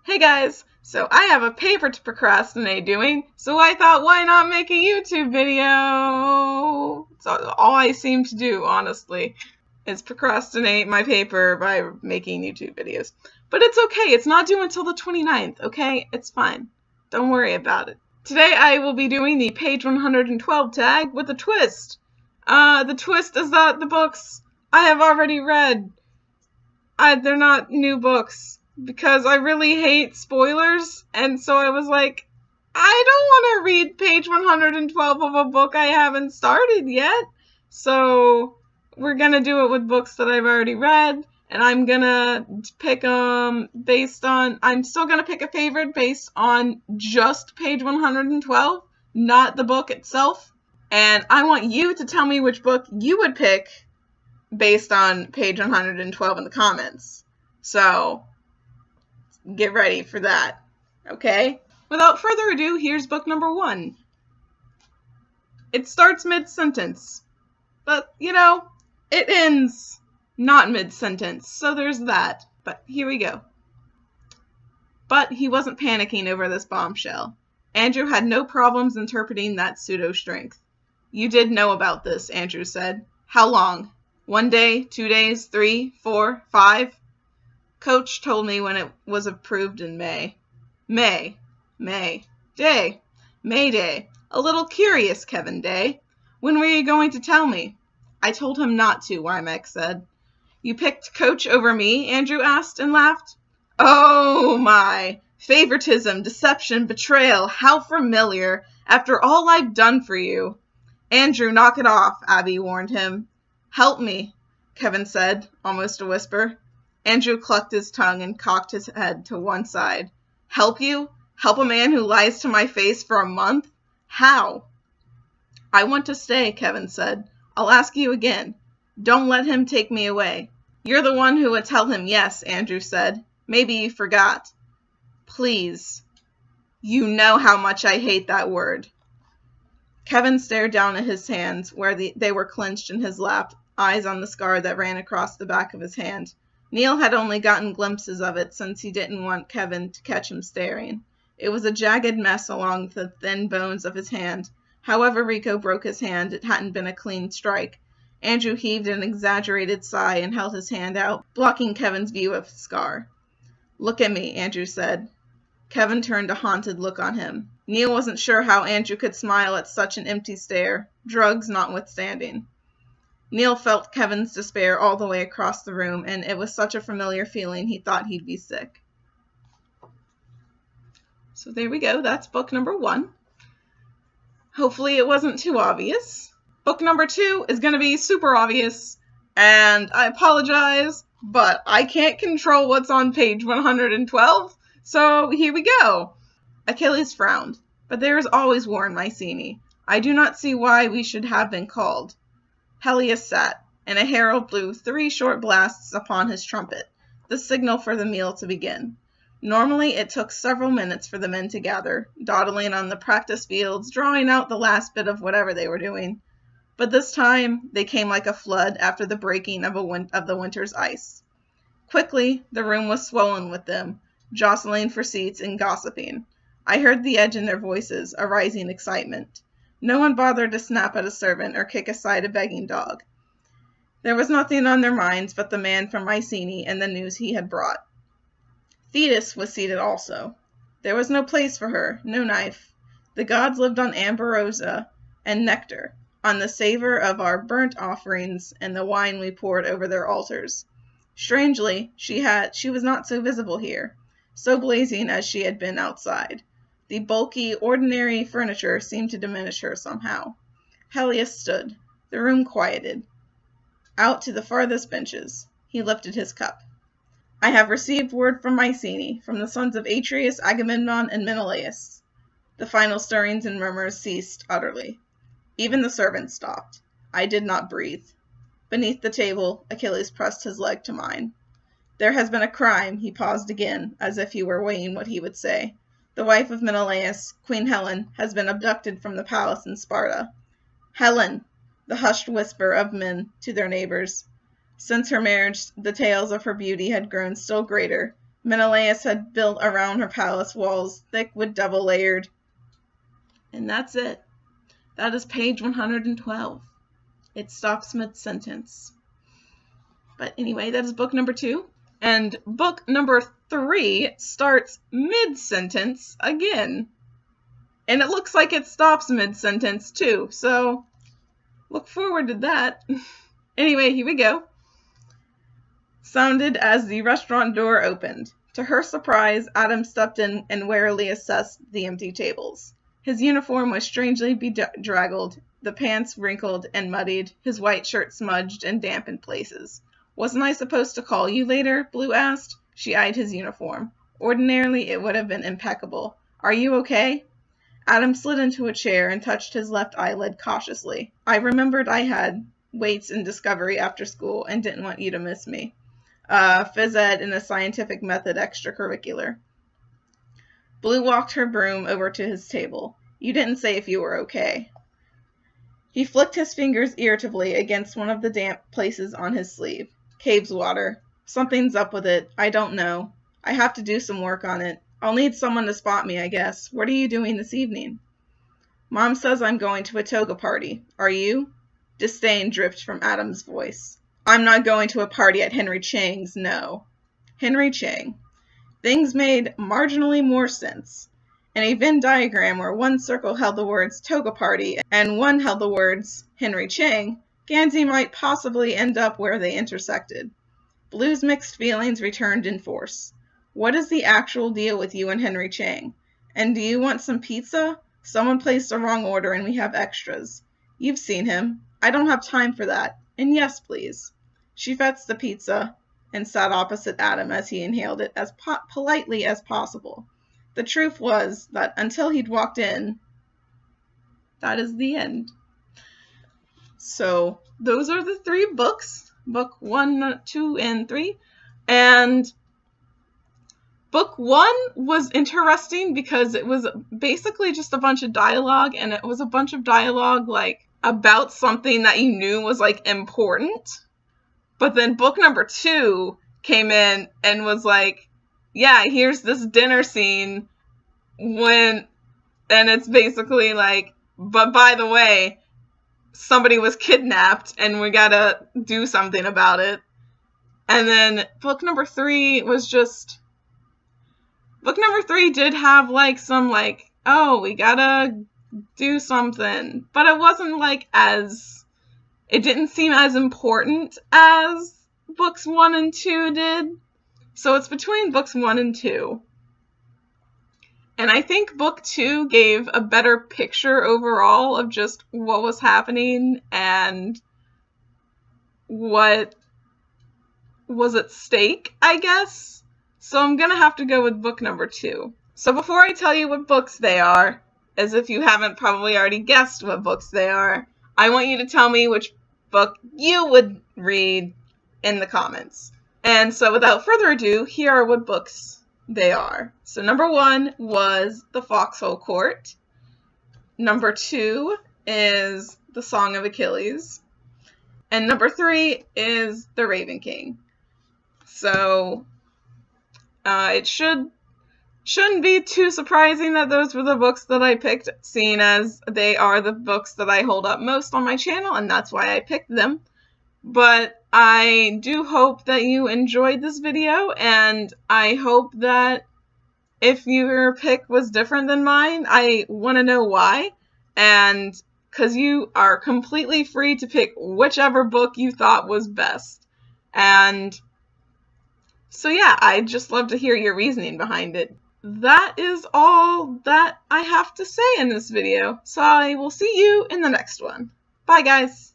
Hey guys, so I have a paper to procrastinate doing, so I thought why not make a YouTube video? It's all I seem to do, honestly, is procrastinate my paper by making YouTube videos. But it's okay, it's not due until the 29th, okay? It's fine. Don't worry about it. Today I will be doing the page 112 tag with a twist. The twist is that the books I have already read. They're not new books. Because I really hate spoilers, and so I was like, I don't want to read page 112 of a book I haven't started yet. So we're going to do it with books that I've already read, and I'm going to pick I'm still going to pick a favorite based on just page 112, not the book itself. And I want you to tell me which book you would pick based on page 112 in the comments. So get ready for that, okay? Without further ado, here's book number 1. It starts mid-sentence, but, it ends not mid-sentence, so there's that. But here we go. But he wasn't panicking over this bombshell. Andrew had no problems interpreting that pseudo-strength. You did know about this, Andrew said. How long? 1 day, 2 days, 3, 4, 5? Coach told me when it was approved in May. May Day. A little curious, Kevin Day. When were you going to tell me? I told him not to, Wymack said. You picked Coach over me? Andrew asked and laughed. Oh my! Favoritism, deception, betrayal, how familiar, after all I've done for you. Andrew, knock it off, Abby warned him. Help me, Kevin said, almost a whisper. Andrew clucked his tongue and cocked his head to one side. Help you? Help a man who lies to my face for a month? How? I want to stay, Kevin said. I'll ask you again. Don't let him take me away. You're the one who would tell him yes, Andrew said. Maybe you forgot. Please. You know how much I hate that word. Kevin stared down at his hands, where they were clenched in his lap, eyes on the scar that ran across the back of his hand. Neil had only gotten glimpses of it since he didn't want Kevin to catch him staring. It was a jagged mess along the thin bones of his hand. However Rico broke his hand, it hadn't been a clean strike. Andrew heaved an exaggerated sigh and held his hand out, blocking Kevin's view of the scar. Look at me, Andrew said. Kevin turned a haunted look on him. Neil wasn't sure how Andrew could smile at such an empty stare, drugs notwithstanding. Neil felt Kevin's despair all the way across the room, and it was such a familiar feeling he thought he'd be sick. So there we go, that's book number 1. Hopefully it wasn't too obvious. Book number 2 is going to be super obvious, and I apologize, but I can't control what's on page 112, so here we go. Achilles frowned, but there is always war in Mycenae. I do not see why we should have been called. Helios sat, and a herald blew 3 short blasts upon his trumpet, the signal for the meal to begin. Normally it took several minutes for the men to gather, dawdling on the practice fields, drawing out the last bit of whatever they were doing. But this time they came like a flood after the breaking of the winter's ice. Quickly the room was swollen with them, jostling for seats and gossiping. I heard the edge in their voices, a rising excitement. No one bothered to snap at a servant or kick aside a begging dog. There was nothing on their minds but the man from Mycenae and the news he had brought. Thetis was seated also. There was no place for her, no knife. The gods lived on ambrosia and nectar, on the savor of our burnt offerings and the wine we poured over their altars. Strangely, she was not so visible here, so blazing as she had been outside. The bulky, ordinary furniture seemed to diminish her somehow. Helios stood. The room quieted. Out to the farthest benches. He lifted his cup. I have received word from Mycenae, from the sons of Atreus, Agamemnon, and Menelaus. The final stirrings and murmurs ceased utterly. Even the servants stopped. I did not breathe. Beneath the table, Achilles pressed his leg to mine. There has been a crime. He paused again, as if he were weighing what he would say. The wife of Menelaus, Queen Helen, has been abducted from the palace in Sparta. Helen, the hushed whisper of men to their neighbors. Since her marriage, the tales of her beauty had grown still greater. Menelaus had built around her palace walls, thick with double-layered. And that's it. That is page 112. It stops mid-sentence. But anyway, that is book number 2. And book number 3 starts mid-sentence again. And it looks like it stops mid-sentence too, so look forward to that. Anyway, here we go. Sounded as the restaurant door opened. To her surprise, Adam stepped in and warily assessed the empty tables. His uniform was strangely bedraggled, the pants wrinkled and muddied, his white shirt smudged and damp in places. Wasn't I supposed to call you later? Blue asked. She eyed his uniform. Ordinarily, it would have been impeccable. Are you okay? Adam slid into a chair and touched his left eyelid cautiously. I remembered I had weights in Discovery after school and didn't want you to miss me. Phys ed and a scientific method extracurricular. Blue walked her broom over to his table. You didn't say if you were okay. He flicked his fingers irritably against one of the damp places on his sleeve. Caves water. Something's up with it. I don't know. I have to do some work on it. I'll need someone to spot me, I guess. What are you doing this evening? Mom says I'm going to a toga party. Are you? Disdain dripped from Adam's voice. I'm not going to a party at Henry Chang's, no. Henry Chang. Things made marginally more sense. In a Venn diagram where one circle held the words toga party and one held the words Henry Chang, Gansey might possibly end up where they intersected. Blue's mixed feelings returned in force. What is the actual deal with you and Henry Chang? And do you want some pizza? Someone placed the wrong order and we have extras. You've seen him. I don't have time for that. And yes, please. She fetched the pizza and sat opposite Adam as he inhaled it as politely as possible. The truth was that until he'd walked in, that is the end. So those are the 3 books. Book 1, 2, and 3. And book 1 was interesting because it was basically just a bunch of dialogue, and it was a bunch of dialogue like about something that you knew was like important. But then book number 2 came in and was like, yeah, here's this dinner scene and it's basically like, but by the way, somebody was kidnapped and we gotta do something about it. And then book number 3 was just, book number 3 did have like some like, oh, we gotta do something, but it wasn't like it didn't seem as important as books 1 and 2 did. So it's between books 1 and 2. And I think book 2 gave a better picture overall of just what was happening and what was at stake, I guess. So I'm gonna have to go with book number 2. So before I tell you what books they are, as if you haven't probably already guessed what books they are, I want you to tell me which book you would read in the comments. And so without further ado, here are what books they are. So number 1 was The Foxhole Court. Number 2 is The Song of Achilles. And number 3 is The Raven King. So it shouldn't be too surprising that those were the books that I picked, seeing as they are the books that I hold up most on my channel, and that's why I picked them. But I do hope that you enjoyed this video, and I hope that if your pick was different than mine, I want to know why. And because you are completely free to pick whichever book you thought was best. And so yeah, I'd just love to hear your reasoning behind it. That is all that I have to say in this video, so I will see you in the next one. Bye guys!